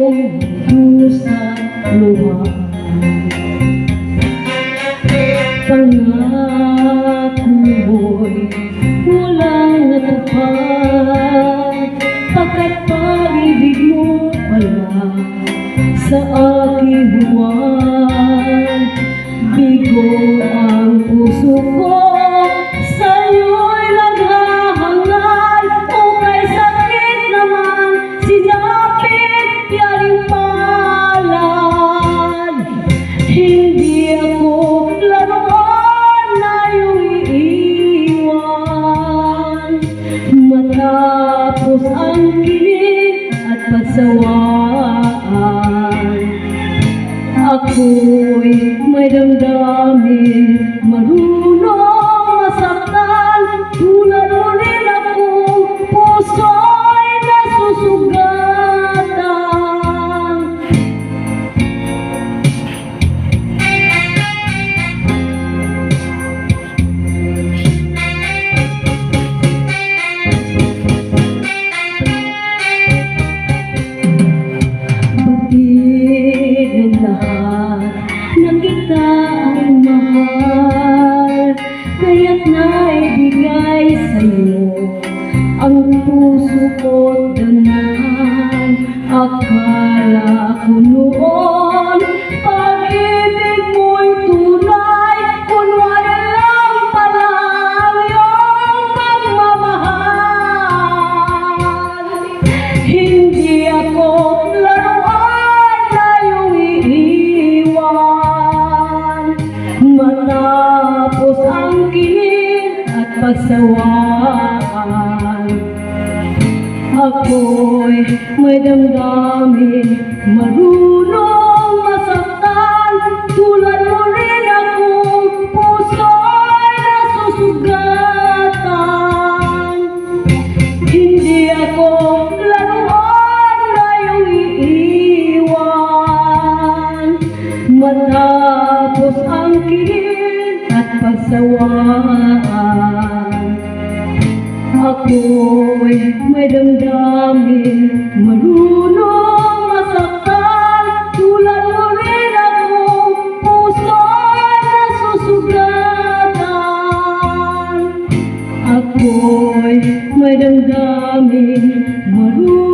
akong dusa luha. Pangako mo'y walang natupad, pagkat pag-ibig mo pala sa aking buwan. Bigo ang puso ko, sa'yo'y naghahangad. O kay sakit naman, sinapit yaring palad. Hindi ako laruan na iyong iiwan. Matapos ang kilig at pagsawaan, ako'y may damdamin, marunong masaktan. Tulad mo rin akong puso'y nasusugatan. Batid ng lahat na kita ang mahal, kaya't naibigay sa'yo ang puso ko't danan. Akala ko noon pag-ibig mo'y tunay, kunwari lang pala ang iyong pagmamahal. Hindi ako laruan na iyong iiwan. Matapos ang kilig at pagsawaan, ako'y may damdamin, marunong masaktan. Tulad mo rin akong puso'y nasusugatan. Hindi ako laruan na iyong iiwan. Matapos ang kilig at pagsawaan, ako'y may damdamin, marunong masaktan. Tulad mo rin akong puso'y nasusugatan. Ako'y may damdamin, marunong